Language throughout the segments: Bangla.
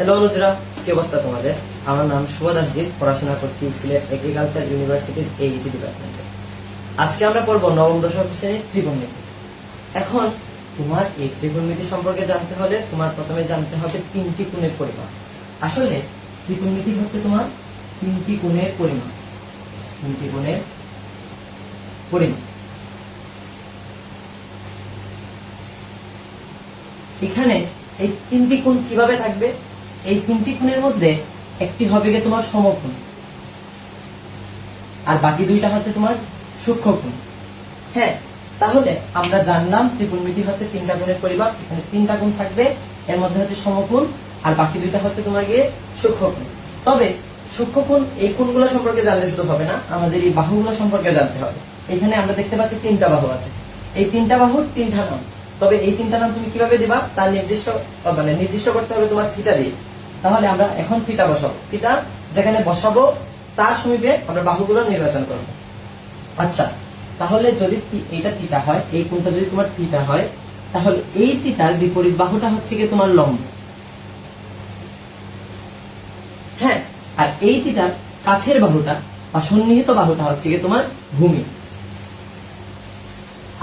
হ্যালো অনুজরা, কি অবস্থা তোমাদের? আমার নাম শুভ দাসজিৎ, পড়াশোনা করছি সিলেট এগ্রিকালচার ইউনিভার্সিটির এইটি ডিপার্টমেন্টে। আজকে আমরা পড়বো নবম দশম শ্রেণীর ত্রিকোণমিতি। এখন তোমার এই ত্রিকোণমিতি সম্পর্কে জানতে হলে তোমার প্রথমে জানতে হবে তিনটি কোণের পরিমাপ। আসলে ত্রিকোণমিতি হচ্ছে তোমার তিনটি কোণের পরিমাপ। তিনটি কোণের পরিমাপ। এখানে এই তিনটি কোণ কিভাবে থাকবে? এই তিনটি কোণের মধ্যে একটি হবে গিয়ে তোমার সমকোণ, আর বাকি দুইটা হচ্ছে তোমার সূক্ষ্মকোণ। হ্যাঁ, তাহলে আমরা জানলাম ত্রিকোণমিতি হচ্ছে তিনটা কোণের পরিমাপ। এখানে তিনটা কোণ থাকবে, এর মধ্যে হচ্ছে সমকোণ আর বাকি দুইটা হচ্ছে তোমার গিয়ে সূক্ষ্মকোণ। তবে সূক্ষ্মকোণ এই কোণগুলো সম্পর্কে জানলে শুধু হবে না, আমাদের এই বাহুগুলো সম্পর্কে জানতে হবে। এখানে আমরা দেখতে পাচ্ছি তিনটা বাহু আছে, এই তিনটা বাহুর তিনটা নাম। তবে এই তিনটা নাম তুমি কিভাবে দিবা তার নির্দিষ্ট করতে হবে তোমার থিটা দিয়ে। তাহলে আমরা এখন থিটা বসাবো। থিটা যেখানে বসাবো তার সমীপে আমরা বাহুগুলো নির্বাচন করব। আচ্ছা, তাহলে যদি এটা থিটা হয়, এই কোণটা যদি তোমার থিটা হয়, তাহলে এই থিটার বিপরীত বাহুটা হচ্ছে কি তোমার লম্ব। হ্যাঁ, আর এই থিটার কাছের বাহুটা বা সন্নিহিত বাহুটা হচ্ছে কি তোমার ভূমি।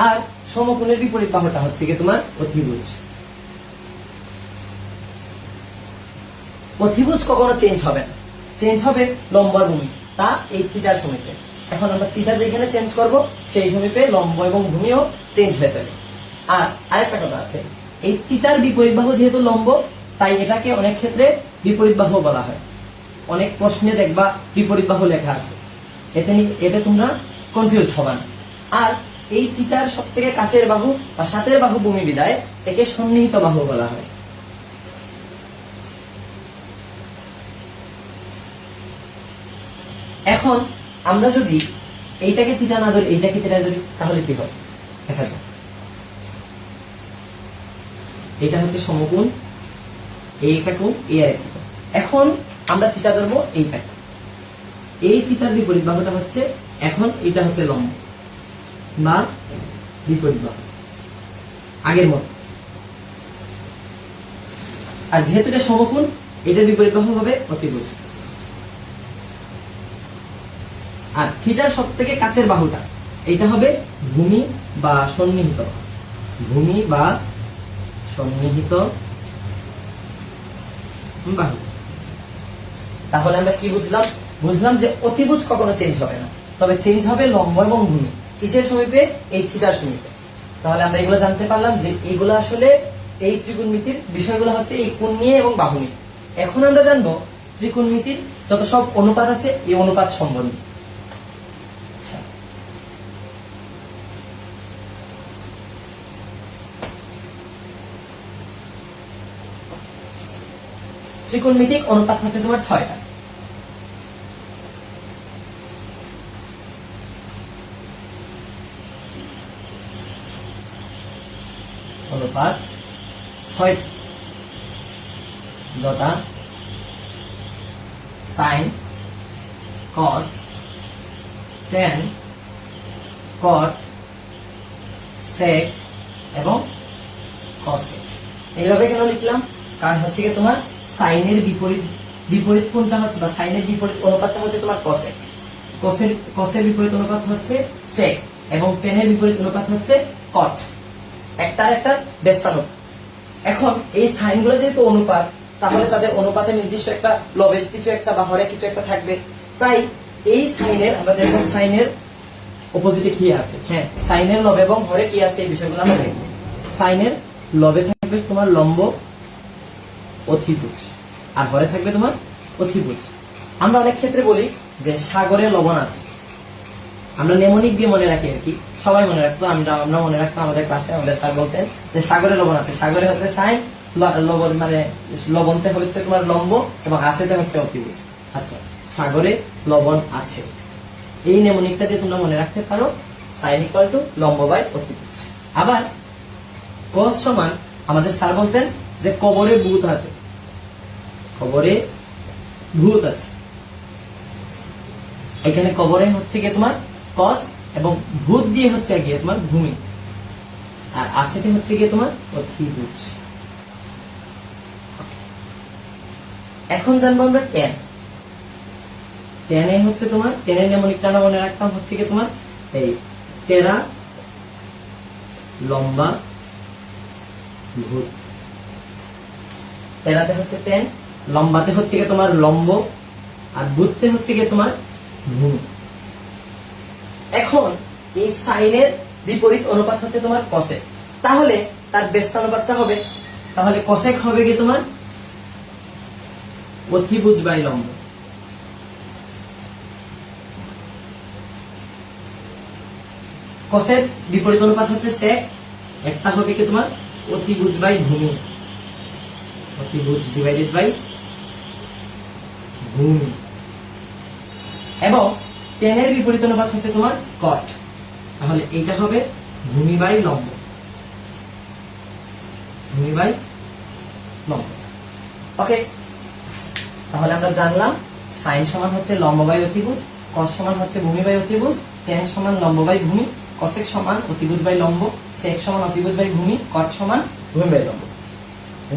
আর সমকোণের বিপরীত বাহুটা হচ্ছে কি তোমার অতিভুজ। অতিভুজ কখনো চেঞ্জ হবে না, চেঞ্জ হবে লম্ব আর ভূমি, তা এই থিটার সমীপে। এখন আমরা থিটা যেখানে চেঞ্জ করব সেই সমীপে লম্ব এবং ভূমিও চেঞ্জ হয়ে যাবে। আর আরেকটা কথা আছে, এই থিটার বিপরীত বাহু যেহেতু লম্ব, তাই এটাকে অনেক ক্ষেত্রে বিপরীত বাহু বলা হয়। অনেক প্রশ্নে দেখবা বিপরীত বাহু লেখা আছে, এতে তোমরা কনফিউজ হবা না। আর এই থিটার সব থেকে কাছের বাহু বা সাতের বাহু ভূমি বিদায় একে সন্নিহিত বাহু বলা হয়। এখন আমরা যদি এইটাকে থিটা না ধরি, এইটাকে থিটা ধরি, তাহলে কি হবে দেখা যাক। এটা হচ্ছে সমকোণ, এই একটা কোণ, এই আর একটা কোণ। এখন আমরা থিটা ধরবো এইটাকে, এই থিটার বিপরীত বাহুটা হচ্ছে, এখন এটা হচ্ছে লম্ব বা বিপরীত বাহু আগের মতো। আর যেহেতু এটা সমকোণ, এটার বিপরীত বাহু হবে অতিভুজ। আর থিটার সব থেকে কাছের বাহুটা এটা হবে ভূমি বা সন্নিহিত, ভূমি বা সন্নিহিত বাহু। তাহলে আমরা কি বুঝলাম? বুঝলাম যে অতিভুজ কখনো চেঞ্জ হবে না, তবে চেঞ্জ হবে লম্ব এবং ভূমি। কিসের সমীপে? এই থিটার সমীপে। তাহলে আমরা এগুলো জানতে পারলাম যে এগুলো আসলে এই ত্রিকোণমিতির বিষয়গুলো হচ্ছে এই কোণ নিয়ে এবং বাহু নিয়ে। এখন আমরা জানবো ত্রিকোণমিতির যত সব অনুপাত আছে এই অনুপাত সম্বন্ধে। ত্রিকোণমিতিক অনুপাত হচ্ছে তোমার 6টা। অনুপাত 6টা, যথা সাইন, কস, ট্যান, কট, সেক এবং কসেক। এইভাবে কেন লিখলাম? কারণ হচ্ছে কি তোমার সাইনের বিপরীত কোণটা হচ্ছে বা সাইনের বিপরীত অনুপাতটা হচ্ছে তোমার কসেক। কসের বিপরীত অনুপাত হচ্ছে সেক এবং টেনের বিপরীত অনুপাত হচ্ছে কট। একটার একটা ব্যস্তানুপাত। এখন এই সাইনগুলো যেহেতু অনুপাত, তাহলে তাদের অনুপাতে নির্দিষ্ট একটা লবে কিছু একটা বা হরে কিছু একটা থাকবে। তাই এই সাইনের আমরা দেখবো সাইনের অপোজিটে কি আছে। হ্যাঁ, সাইনের লব এবং হরে কি আছে এই বিষয়গুলো আমরা দেখবো। সাইনের লবে থাকবে তোমার লম্ব অতিভুজ, আর হরে থাকবে তোমার অতিভুজ। আমরা অনেক ক্ষেত্রে বলি যে সাগরে লবণ আছে, আমরা নেমোনিক দিয়ে মনে রাখি আর কি, সবাই মনে রাখতো, আমরা মনে রাখতাম। আমাদের ক্লাসে আমাদের স্যার বলতেন যে সাগরে লবণ আছে। সাগরে হচ্ছে সাইন, লবণ মানে লবণতে হচ্ছে তোমার লম্ব এবং আছেতে হচ্ছে অতিভুজ। আচ্ছা, সাগরে লবণ আছে, এই নেমোনিকটা দিয়ে তোমরা মনে রাখতে পারো সাইন ইকুয়াল টু লম্ব বাই অতিভুজ। আবার কস সমান আমাদের স্যার বলতেন যে কবরে ভূত আছে, কবরে ভূত আছে। এখানে কবরে হচ্ছে গিয়ে তোমার কস এবং ভূত দিয়ে হচ্ছে গিয়ে তোমার ভূমি, আর আছেতে হচ্ছে গিয়ে তোমার অতিভুজ। এখন জানবো আমরা tan। tan এ হচ্ছে তোমার tan এর নেমনিকটা আমরা মনে রাখতাম হচ্ছে কি তোমার এই টেরা লম্বা ভূত। টেরাতে হচ্ছে tan, লম্বাতে হচ্ছে কি তোমার লম্ব, আর ভূততে হচ্ছে কি তোমার ভূমি। এখন এই সাইনের বিপরীত অনুপাত হচ্ছে তোমার কসেক, তাহলে তার ব্যস্তানুপাতটা হবে, তাহলে কসেক হবে কি তোমার অতিভুজ বাই লম্ব। কসের বিপরীত অনুপাত হচ্ছে সেক, একটা হবে কি তোমার অতিভুজ বাই ভূমি, অতিভুজ ডিভাইডেড বাই ভূমি। এবং tan এর বিপরীত অনুপাত হচ্ছে তোমার কট, তাহলে এইটা হবে ভূমি বাই লম্ব, ভূমি বাই লম্ব। ওকে, তাহলে আমরা জানলাম সাইন সমান হচ্ছে লম্ব বাই অতিভুজ, কস সমান হচ্ছে ভূমি বাই অতিভুজ, tan সমান লম্ব বাই ভূমি, কসেক সমান অতিভুজ বাই লম্ব, সেক সমান অতিভুজ বাই ভূমি, কট সমান ভূমি বাই লম্ব।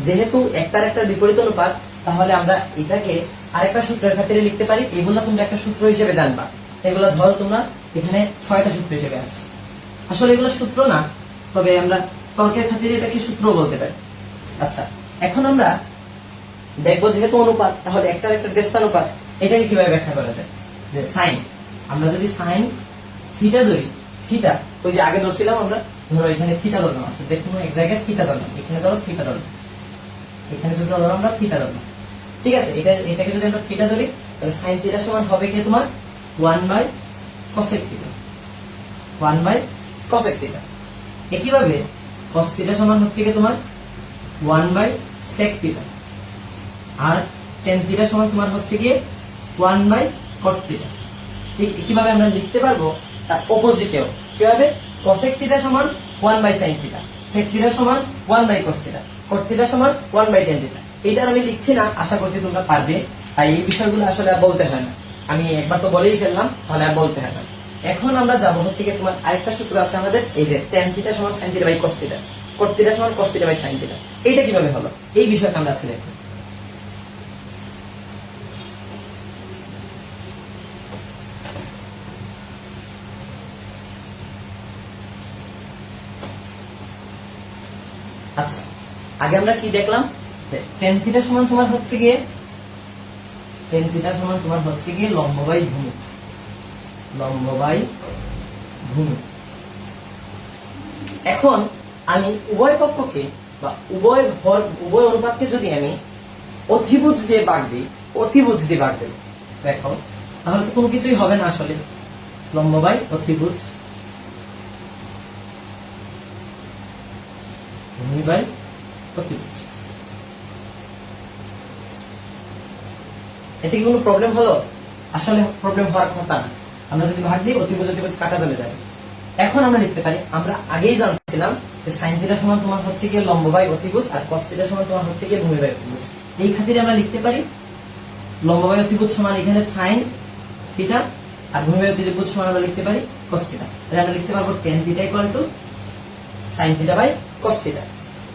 যেহেতু একটার একটা বিপরীত অনুপাত, তাহলে আমরা এটাকে আরেকটা সূত্রের খাতিরে লিখতে পারি। এগুলা তোমরা একটা সূত্র হিসেবে জানবা, এগুলা ধরো তোমরা এখানে 6টা সূত্র হিসেবে আছে। আসলে এগুলো সূত্র না, তবে আমরা তর্কের খাতিরে এটাকে সূত্র বলতে পারি। আচ্ছা, এখন আমরা দেখবো যেহেতু অনুপাত, তাহলে একটার একটা ব্যস্তানুপাত, এটাকে কিভাবে ব্যাখ্যা করা যায়। যে সাইন, আমরা যদি সাইন থিটা ধরি, থিটা ওই যে আগে ধরছিলাম আমরা, ধরো এখানে থিটা ধরলাম, আচ্ছা দেখুন এক জায়গায় থিটা ধরলাম, এখানে ধরো থিটা ধরলাম, এখানে যদি ধরো আমরা থিটা ধরলাম, ঠিক আছে। এটাকে যদি আমরা থিটা ধরি, তাহলে সাইন থিটা সমান হবে কি তোমার 1 by cosec theta, 1 by cosec theta. একইভাবে কস থিটা সমান হচ্ছে কি তোমার 1 বাই সেক থিটা, আর tan থিটা সমান তোমার হচ্ছে কি 1 বাই কট থিটা। ঠিক কিভাবে আমরা লিখতে পারবো তার অপোজিটেও, কিভাবে কসেক থিটা সমান 1 by sin theta, sec theta সমান 1 by cos theta, cot theta সমান 1 বাই tan থিটা। এইটা আমি লিখছি না, আশা করছি তোমরা পারবে, তাই এই বিষয়গুলো আসলে আর বলতে হয় না, আমি একবার তো বলেই ফেললাম, তাহলে আর বলতে হয় না। এখন আমরা যাব হচ্ছে কি তোমার আরেকটা সূত্র আছে আমাদের, এই যে tan থিটা সমান sin theta by cos theta, cot theta সমান cos theta by sin theta. এইটা কিভাবে হলো, এই বিষয়টা আমরা আজকে দেখব। আচ্ছা, আগে আমরা কি দেখলাম, যে tan থিটা সমান তোমার হচ্ছে গিয়ে tan থিটা সমান তোমার হচ্ছে গিয়ে লম্ব বাই ভূমি, লম্ব বাই ভূমি। এখন আমি উভয় পক্ষকে বা উভয় অনুপাতকে যদি আমি অতিভুজ দিয়ে ভাগ দিই, অতিভুজ দিয়ে ভাগ দিই, দেখো তাহলে তো কোনো কিছুই হবে না আসলে, লম্ব বাই অতিভুজ, ভূমি বাই অতিভুজ। এতে কি কোনো প্রবলেম হলো? আসলে প্রবলেম হওয়ার কথা না, আমরা যদি ভাগ দিই অতিভুজ অতিভুজ কাটা চলে যাবে। এখন আমরা লিখতে পারি, আমরা আগেই জানছিলাম যে সাইন থিটা সমান তোমার হচ্ছে গিয়ে লম্ব বাই অতিভুজ, আর কস থিটা সমান তোমার হচ্ছে গিয়ে ভূমি বাই অতিভুজ। এই খাতিরে আমরা লিখতে পারি লম্ব বাই অতিভুজ সমান এখানে সাইন থিটা, আর ভূমি বাই অতিভুজ সমান আমরা লিখতে পারি কস থিটা। তাহলে আমরা লিখতে পারবো tan theta equal to sine theta by cos theta.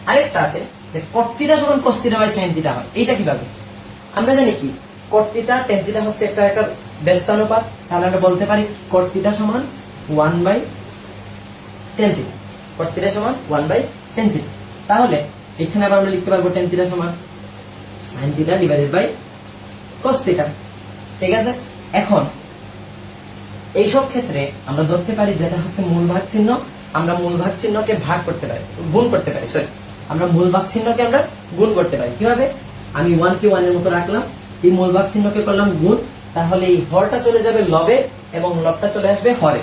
আরেকটা আছে যে কট থিটা সমান cos theta by sine theta হয়, এইটা কিভাবে? আমরা জানি কি কট থিটা tan থিটা হচ্ছে একটা একটা ব্যস্তানুপাত, তাহলে আমরা বলতে পারি কট থিটা সমান 1 by tan theta, cot theta সমান 1 বাই tan থিটা। তাহলে এখানে আবার আমরা লিখতে পারবো tan থিটা সমান sin theta divided by cos theta, ঠিক আছে। এখন এইসব ক্ষেত্রে আমরা ধরতে পারি যেটা হচ্ছে মূল ভাগ চিহ্ন, আমরা মূল ভাগ চিহ্নকে ভাগ করতে পারি, গুণ করতে পারি, সরি আমরা মূল ভাগ চিহ্নকে আমরা গুণ করতে পারি। কিভাবে? আমি 1 কে 1 এর মতো রাখলাম, এই মূল ভাগ চিহ্নকে করলাম গুণ, তাহলে এই হরটা চলে যাবে লবে এবং লবটা চলে আসবে হরে,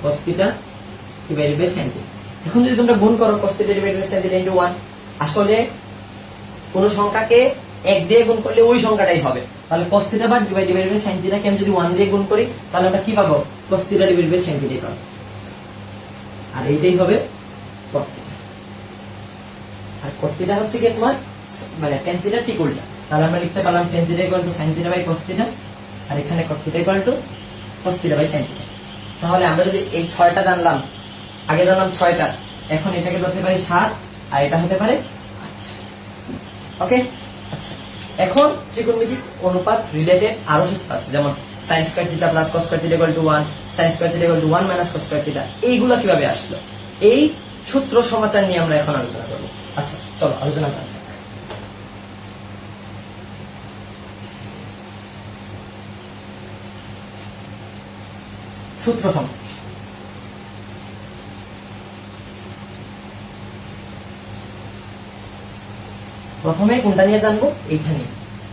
cos theta divided by sin theta. এখন যদি তোমরা গুণ করো cos theta divided by sin theta into 1, আসলে কোন সংখ্যাকে 1 দিয়ে গুণ করলে ওই সংখ্যাটাই হবে, তাহলে cos theta by divided by sin theta কে আমি যদি 1 দিয়ে গুণ করি, তাহলে আমরা কি পাবো? cos theta divided by sin theta পাবো, আর এইটাই হবে cot থিটা। আর cot থিটা হচ্ছে কি তোমার মানে tan থিটা ঠিক উল্টা, তাহলে আমরা লিখতে পারলাম tan theta equal to sin theta by cos theta, আর এখানে cot theta equal to cos theta by sin theta. তাহলে আমরা যদি এই 6টা জানলাম, আগে জানলাম 6টা, এখন এটাকে ধরতে পারি 7, আর এটা হতে পারে 8। ওকে, আচ্ছা এখন ত্রিকোণমিতিক অনুপাত রিলেটেড আরো সূত্র আছে, যেমন sin square theta plus cos square theta equal two 1, sin square theta equal two 1 minus cos square theta. এইগুলো কিভাবে আসলো, এই সূত্র সমাচার নিয়ে আমরা এখন আলোচনা করব। আচ্ছা চলো আলোচনা করা যাক। সূত্র সমাচার। প্রথমে কোনটা নিয়ে জানবো, এইটা নিয়ে।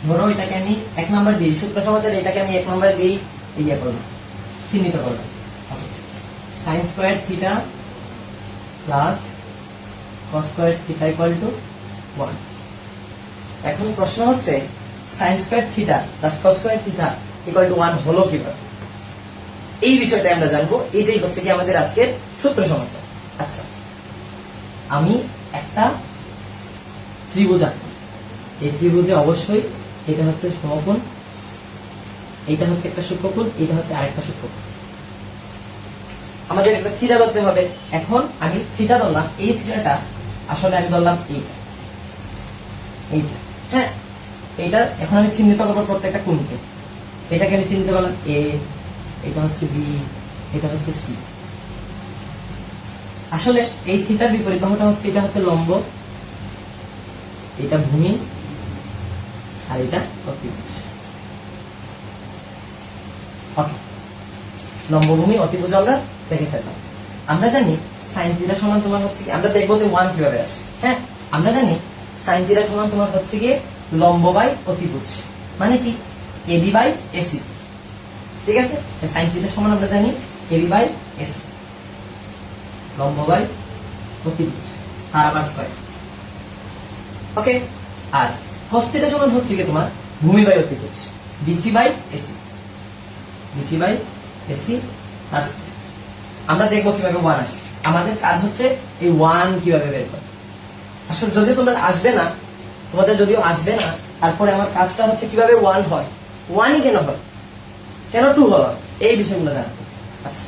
ধরো এটাকে আমি 1 নাম্বার দিই, সূত্র সমাচার এটাকে আমি 1 নাম্বার দিই, ইয়া করব, চিহ্নিত করব। sin square theta plus cos square theta equal two 1। এখন প্রশ্ন হচ্ছে sin square theta plus cos square theta equal two 1 হলো কিভাবে, এই বিষয়টা আমরা জানবো। এটাই হচ্ছে কি আমাদের আজকের সূত্র সমাচার। আচ্ছা, আমি একটা ত্রিভুজ আঁকবো। এই ত্রিভুজে অবশ্যই এটা হচ্ছে সমকোণ, এটা হচ্ছে একটা সূক্ষ্মকোণ, এটা হচ্ছে আরেকটা সূক্ষ্মকোণ। আমাদের একটা থিটা ধরতে হবে। এখন আমি থিটা ধরলাম, এই থিটাটা আসলে আমি ধরলাম এইটা, হ্যাঁ এইটা। এখন আমি চিহ্নিত করবো প্রত্যেকটা কোণকে। এটাকে আমি চিহ্নিত করলাম এ, এটা হচ্ছে বি, এটা হচ্ছে সি। আসলে এই থিটার বিপরীত বাহুটা হচ্ছে, এটা হচ্ছে লম্ব, এটা ভূমি, আর এটা অতিভুজ। ওকে, লম্বভূমি অতিভুজ আমরা দেখে ফেললাম। আমরা জানি sin থিটা সমান তোমার হচ্ছে কি, আমরা দেখবো যে 1 কিভাবে আসে। হ্যাঁ, আমরা জানি sin থিটা সমান তোমার হচ্ছে কি লম্ব বাই অতিভুজ, মানে কি AB বাই AC। ঠিক আছে, sin থিটা সমান আমরা জানি AB বাই AC, লম্ব বাই অতিভুজ আর আবার স্কয়ার। ওকে, আর cos থিটা সমান হচ্ছে কি তোমার ভূমি বাই অতিভুজ, BC by AC, BC by AC। আর আমরা দেখবো কিভাবে 1 আসে। আমাদের কাজ হচ্ছে এই 1 কিভাবে বের করবে। আসলে যদিও তোমরা আসবে না, তোমাদের যদিও আসবে না, তারপরে আমার কাজটা হচ্ছে কিভাবে 1 হয়, 1ই কেন হয়, কেন 2 হলো, এই বিষয়গুলো জানবো। আচ্ছা,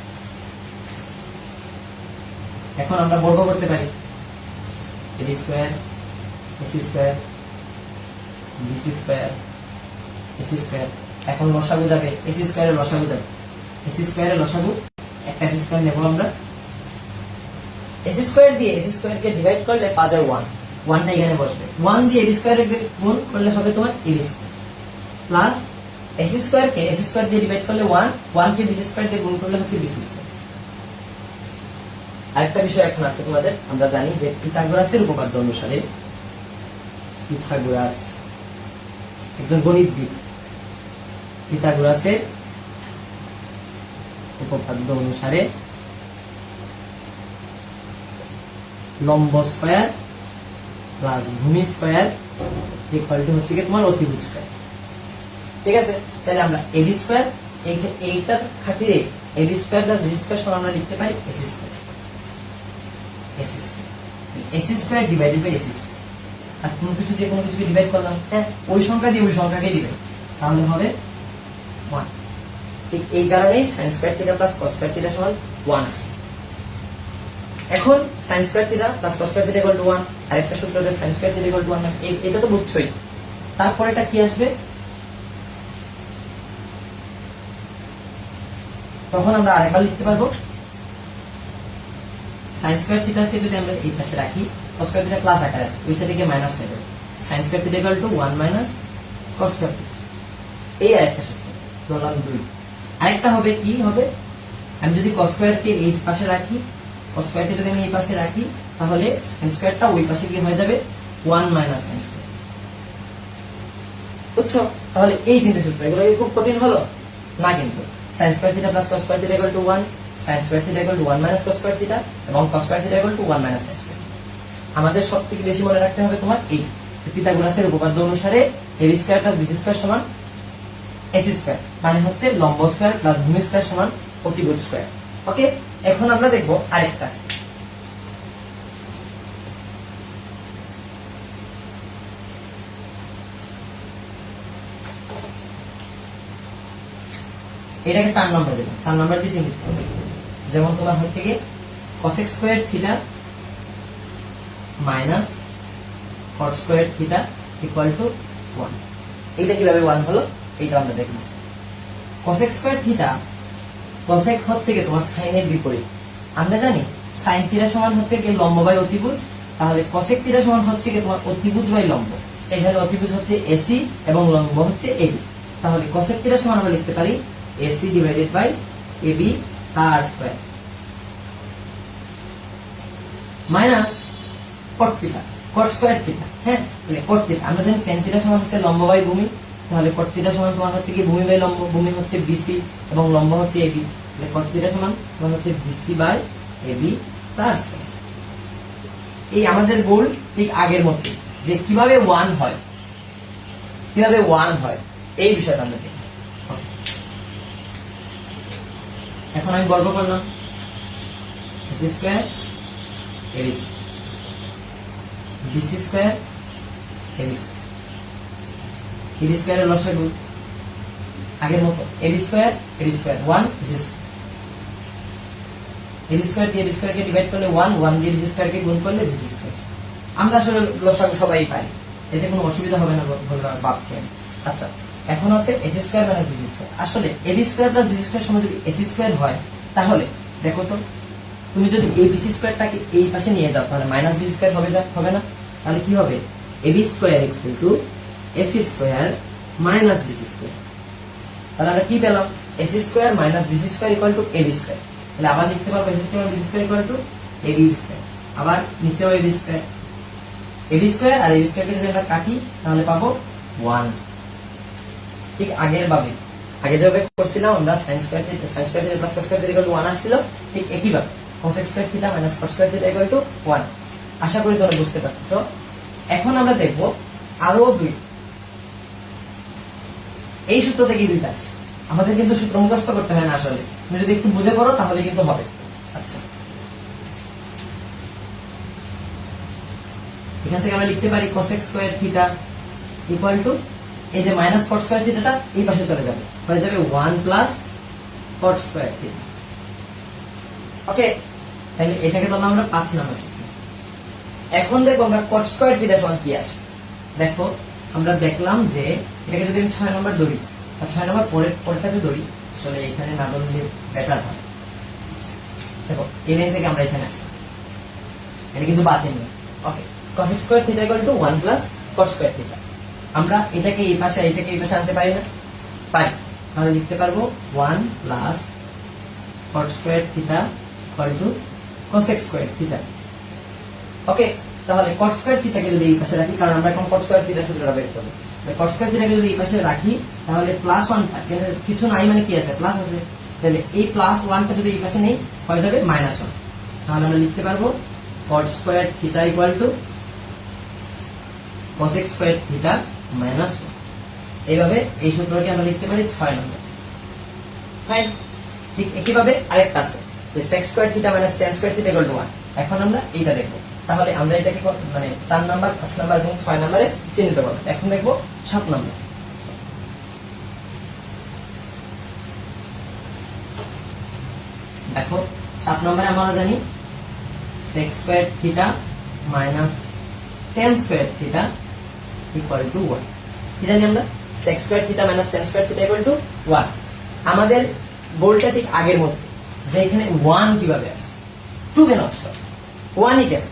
এখন আমরা বর্গ করতে পারি AD square, AC square, BC square, AC square. এখন লসাগু যাবে, AC স্কয়ারের লসাগু যাবে, AC স্কয়ারের লসাগু একটা AC স্কয়ার নেব আমরা। AC স্কয়ার দিয়ে AC স্কয়ারকে ডিভাইড করলে পাওয়া যায় 1, 1টা এখানে বসবে। 1 দিয়ে AB স্কয়ারের গুণ করলে হবে তোমার AB square, plus AC স্কয়ারকে AC square দিয়ে ডিভাইড করলে 1, 1 কে BC স্কয়ার দিয়ে গুণ করলে হচ্ছে BC স্কয়ার। আরেকটা বিষয় এখন আছে তোমাদের, আমরা জানি যে পিথাগোরাসের উপপাদ্য অনুসারে, পিথাগোরাস একজন গণিতবিদ, পিথাগোরাসের উপপাদ্য অনুসারে লম্ব স্কয়ার প্লাস ভূমি স্কয়ার ইকুয়াল টু হচ্ছে কি তোমার অতিভুজ স্কয়ার। ঠিক আছে, তাহলে আমরা AB স্কয়ার, এইটার খাতিরে AB square plus BC square সমান আমরা লিখতে পারি AC square, AC square, AC square divided by AC square. আর কোনো কিছু দিয়ে কোনো কিছুকে ডিভাইড করলাম, হ্যাঁ ওই সংখ্যা দিয়ে ওই সংখ্যাকে ডিভাইড, তাহলে হবে 1। ঠিক এই কারণেই sin square theta plus cos square theta সমান 1 আসছে। এখন sin square theta plus cos square theta equal two 1, আরেকটা সূত্র আছে sin square theta equal two 1, এটা তো বুঝছোই। তারপর এটা কি আসবে, তখন আমরা আরেকবার লিখতে পারবো sin স্কয়ার থিটাকে যদি আমরা এই পাশে রাখি, cos স্কয়ার থিটা প্লাস আকারে আছে, ওই সাইডে গিয়ে মাইনাস হয়ে যাবে, sin square theta equal two 1 minus cos square theta. এই আরেকটা সূত্র ধরলাম 2। আরেকটা হবে কি হবে, আমি যদি cos স্কয়ারকে এই পাশে রাখি, cos স্কয়ারকে যদি আমি এই পাশে রাখি, তাহলে sin স্কয়ারটা ওই পাশে গিয়ে হয়ে যাবে 1 মাইনাস sin স্কয়ার। বুঝছো? তাহলে এই তিনটে সূত্র, এগুলো কি খুব কঠিন হলো না? কিন্তু sin square theta plus cos square theta equal two 1, sin square theta equal two 1 minus cos square theta, এবং cos square theta equal two 1 minus sin square. আমাদের সবথেকে বেশি মনে রাখতে হবে তোমার এই পিথাগোরাসের উপপাদ্য অনুসারে AB square plus BC square সমান AC স্কয়ার, মানে হচ্ছে লম্ব স্কয়ার প্লাস ভূমি স্কয়ার সমান অতিভুজ স্কয়ার। ওকে, এখন আমরা দেখব আরেকটা। এটাকে 4 নম্বর দেব, 4 নম্বর দিয়ে চিহ্নিত করবে। যেমন তোমার হচ্ছে কি cosec square theta minus cot square theta equal two 1। এটা কিভাবে 1 হলো এইটা আমরা দেখব। cosec স্কয়ার থিটা, cosec হচ্ছে কি তোমার সাইনের বিপরীত। আমরা জানি sin থিটা সমান হচ্ছে কি লম্ব বাই অতিভুজ, তাহলে cosec থিটা সমান হচ্ছে কি তোমার অতিভুজ বাই লম্ব। এখানে অতিভুজ হচ্ছে AC এবং লম্ব হচ্ছে AB, তাহলে cosec থিটা সমান আমরা লিখতে পারি AC ডিভাইডেড বাই AB তার square minus cot theta, cot square theta. হ্যাঁ, তাহলে cot থিটা আমরা জানি tan থিটা সমান হচ্ছে লম্ব বাই ভূমি, তাহলে cot থিটা সমান তোমার হচ্ছে কি ভূমি বাই লম্ব, ভূমি হচ্ছে BC এবং লম্ব হচ্ছে AB, তাহলে cot থিটা সমান তোমার হচ্ছে BC বাই AB তার স্কয়ার। এই আমাদের গোল ঠিক আগের মতো, যে কিভাবে 1 হয়, কিভাবে 1 হয় এই বিষয়টা আমরা দেখব। এখন আমি বর্গ করলাম AC square AB square BC square AB square, AB স্কয়ারের লসাগু আগের মতো AB square 1 BC square, AB square দিয়ে AB স্কয়ারকে ডিভাইড করলে 1, 1 দিয়ে BC স্কয়ারকে গুণ করলে BC স্কয়ার। আমরা আসলে লসাগু সবাই পাই, এতে কোনো অসুবিধা হবে না বলে ভাবছি আমি। আচ্ছা, এখন হচ্ছে AC square minus BC square. আসলে AB square plus BC square সমান যদি AC স্কয়ার হয়, তাহলে দেখো তো তুমি যদি এই BC স্কয়ারটাকে এই পাশে নিয়ে যাও তাহলে মাইনাস BC স্কয়ার হবে না? তাহলে কি হবে? AB square equal to AC square minus BC square. তাহলে আমরা কি পেলাম? AC square minus BC square equal to AB square. তাহলে আবার লিখতে পারবো AC square BC square equal to AB square. আবার নিচেও AB স্কয়ার, AB স্কয়ার আর AB স্কয়ারকে যদি আমরা কাটি তাহলে পাবো 1। ঠিক আগের ভাবে, আগে যেভাবে করছিলাম আমরা sin square theta plus cos square theta equal two 1 আসছিল, ঠিক একই ভাবে cosec square theta minus cot square theta equal two 1। আশা করি তোমরা বুঝতে পারছো। এখন আমরা দেখব আরো দুই, এই সূত্র থেকে দুইটা আসে। আমাদের কিন্তু সূত্র মুখস্থ করতে হয় না, আসলে তুমি যদি একটু বুঝে পড়ো তাহলে কিন্তু হবে। আচ্ছা, এখান থেকে আমরা লিখতে পারি cosec square theta equal two এই যে মাইনাস cot স্কয়ার থিটাটা এই পাশে চলে যাবে, হয়ে যাবে 1 plus cot square theta. Okay, তাহলে এটাকে ধরলাম আমরা 5 নম্বর সূত্র। এখন দেখো আমরা cot স্কয়ার থিটা সমান কি আসে। দেখো আমরা দেখলাম যে এটাকে যদি আমি 6 নম্বর ধরি আর 6 নম্বর পরেরটাতে ধরি, আসলে এখানে না ধরলে বেটার হয়। দেখো এই লাইন থেকে আমরা এখানে আসি, এটা কিন্তু বাঁচেনি। ওকে, cosec square theta equal two 1 plus cot square theta. আমরা এটাকে এই পাশে এটাকে এই পাশে আনতে পারি না? পারি। আমরা লিখতে পারবো 1 plus cot square theta equal to cosec square theta. Okay, তাহলে cot স্কয়ার থিটাকে যদি এই পাশে রাখি, কারণ আমরা এখন cot স্কয়ার থিটা সূত্রটা বের করব, তাহলে cot স্কয়ার থিটাকে যদি এই পাশে রাখি তাহলে প্লাস 1 কিছু নাই মানে কি আছে? প্লাস আছে। তাহলে এই প্লাস 1টা যদি এই পাশে নেই হয়ে যাবে মাইনাস 1। তাহলে আমরা লিখতে পারবো cot square theta equal to cosec square theta minus 1। এইভাবে এই সূত্রটি আমরা লিখতে পারি 6 নম্বর। ফাইন। ঠিক একইভাবে আরেকটা আছে যে sec square theta minus tan square theta equal two 1। এখন আমরা এইটা দেখব। তাহলে আমরা এটাকে মানে 4 নাম্বার, 5 নাম্বার এবং 6 নম্বরে চিহ্নিত করব। এখন দেখব 7 নম্বর। দেখো 7 নম্বরে আমরা জানি sec square theta minus tan square theta equal two 1। কি জানি আমরা? sec square theta minus tan square theta equal two 1। আমাদের গোলটা ঠিক আগের মতো, যে এখানে 1 কিভাবে আসে, 2 কেন আসলো, 1ই কেন?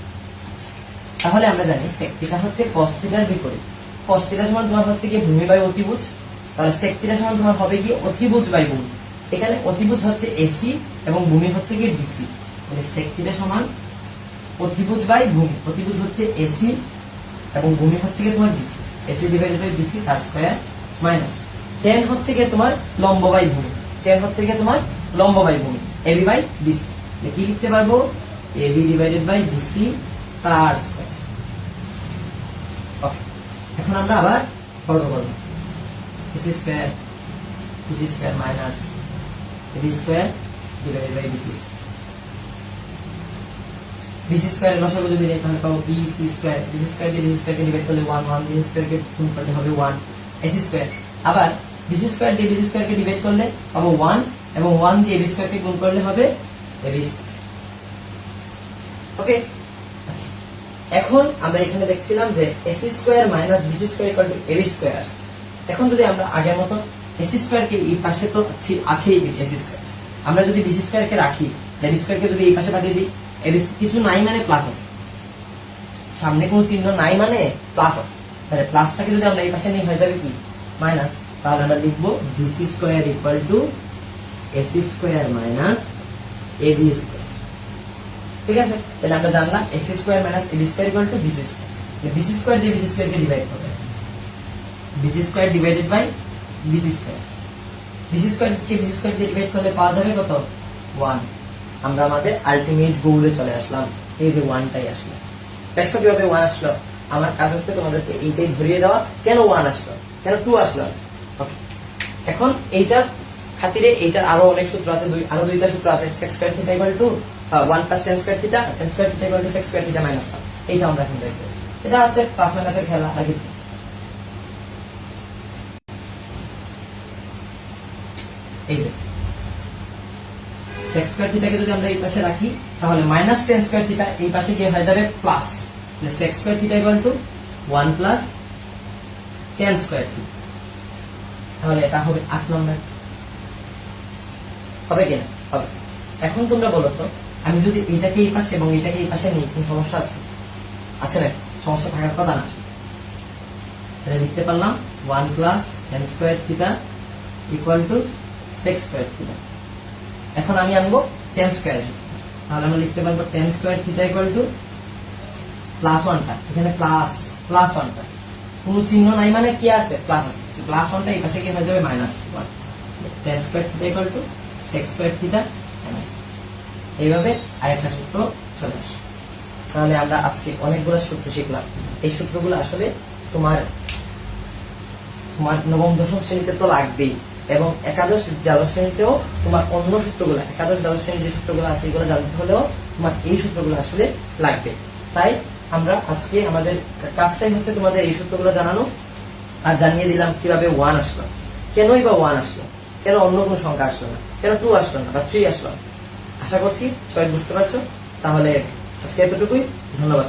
তাহলে আমরা জানি sec থিটা হচ্ছে cos থিটার বিপরীত। cos থিটা সমান তোমার হচ্ছে কি ভূমি বাই অতিভুজ, তাহলে sec থিটা সমান তোমার হবে কি অতিভুজ বাই ভূমি। এখানে অতিভুজ হচ্ছে AC এবং ভূমি হচ্ছে কি BC, তাহলে sec থিটা সমান অতিভুজ বাই ভূমি। অতিভুজ হচ্ছে AC এবং ভূমি হচ্ছে কি তোমার BC, AC divided by BC তার স্কয়ার মাইনাস tan হচ্ছে কি তোমার লম্ব বাই ভূমি, tan হচ্ছে কি তোমার লম্ব বাই ভূমি, AB বাই BC। কি লিখতে পারবো? AB ডিভাইডেড বাই BC তার স্কয়ার। ওকে, এখন আমরা আবার বর্গ করব। AC square minus AB square divided by BC square. BC স্কয়ারের লসাগু যদি নেই তাহলে পাবো BC স্কয়ার। BC স্কয়ার দিয়ে BC স্কয়ারকে ডিভাইড করলে 1, 1 দিয়ে BC স্কয়ারকে গুণ করলে হবে 1 AC স্কয়ার। আবার BC স্কয়ার দিয়ে BC স্কয়ারকে ডিভাইড করলে পাবো 1 এবং 1 দিয়ে AB স্কয়ারকে গুণ করলে হবে AB স্কয়ার। ওকে, এখন আমরা এখানে দেখছিলাম যে AC square minus BC square equal to AB square. এখন যদি আমরা আগের মতো এসি স্কোয়ারকে এই পাশে তো আছেই এসি স্কোয়ার, আমরা যদি বিসি স্কোয়ারকে রাখি, বি স্কোয়ারকে যদি এই পাশে পাঠিয়ে দিই, কিছু নাই মানে প্লাস আছে, সামনে কোনো চিহ্ন নাই মানে প্লাস আছে, তাহলে প্লাসটাকে যদি আমরা এই পাশে নিই হয়ে যাবে কি মাইনাস। তাহলে আমরা লিখবো BC square equal to AC square minus AB square. ঠিক আছে, তাহলে আমরা জানলাম AC square minus AB square equal to BC square. BC square দিয়ে বিসি স্কোয়ারকে ডিভাইড করবে, BC square divided by BC square. BC স্কোয়ারকে বিসি স্কোয়ার দিয়ে ডিভাইড করলে পাওয়া যাবে কত 1। আমরা আমাদের আলটিমেট গোলে চলে আসলাম, এই যে 1টাই আসলো। দেখছো কিভাবে 1 আসলো? আমার কাজ হচ্ছে তোমাদেরকে এইটাই ধরিয়ে দেওয়া, কেন 1 আসলো, কেন 2 আসলো। ওকে, এখন এইটার খাতিরে এইটার আরো অনেক সূত্র আছে, আরো দুইটা সূত্র আছে। sec square theta equal two 1 plus tan square theta, tan square theta equal two sec square theta minus 1। এইটা আমরা এখন দেখব। এটা হচ্ছে প্লাস মাইনাসের খেলা, আর কিছু। এই যে sec স্কয়ার থিটাকে যদি আমরা এই পাশে রাখি, তাহলে মাইনাস tan স্কয়ার থিটা এই পাশে গিয়ে হয়ে যাবে প্লাস, তাহলে sec square theta equal two 1 plus tan square theta. তাহলে এটা হবে 8 নম্বর। হবে কিনা? হবে। এখন তোমরা বলো তো, আমি যদি এইটাকে এই পাশে এবং এইটাকে এই পাশে নিই, কোন সমস্যা আছে? আছে না? সমস্যা থাকার কথা না। তাহলে লিখতে পারলাম 1 plus tan square theta equal two sec square theta. এখন আমি আনবো tan স্কয়ার, তাহলে আমরা লিখতে পারবো tan square theta equal to plus 1টা, এখানে প্লাস 1টা কোনো চিহ্ন নাই মানে কি আছে প্লাস আছে, প্লাস 1টা এই পাশে কি হয়ে যাবে minus 1। tan square theta equal two sec square theta minus. এইভাবে আরেকটা সূত্র চলে আসে। তাহলে আমরা আজকে অনেকগুলো সূত্র শিখলাম। এই সূত্রগুলো আসলে তোমার নবম দশম শ্রেণীতে তো লাগবেই, এবং একাদশ দ্বাদশ শ্রেণীতেও তোমার অন্য সূত্রগুলো, একাদশ দ্বাদশ শ্রেণীর যে সূত্রগুলো আছে এগুলো জানতে হলেও তোমার এই সূত্রগুলো আসলে লাগবে। তাই আমরা আজকে আমাদের কাজটাই হচ্ছে তোমাদের এই সূত্রগুলো জানানো, আর জানিয়ে দিলাম কিভাবে 1 আসলো, কেনই বা 1 আসলো, কেন অন্য কোনো সংখ্যা আসলো না, কেন 2 আসলো না বা 3 আসলো। আশা করছি সবাই বুঝতে পারছো। তাহলে আজকে এতটুকুই, ধন্যবাদ।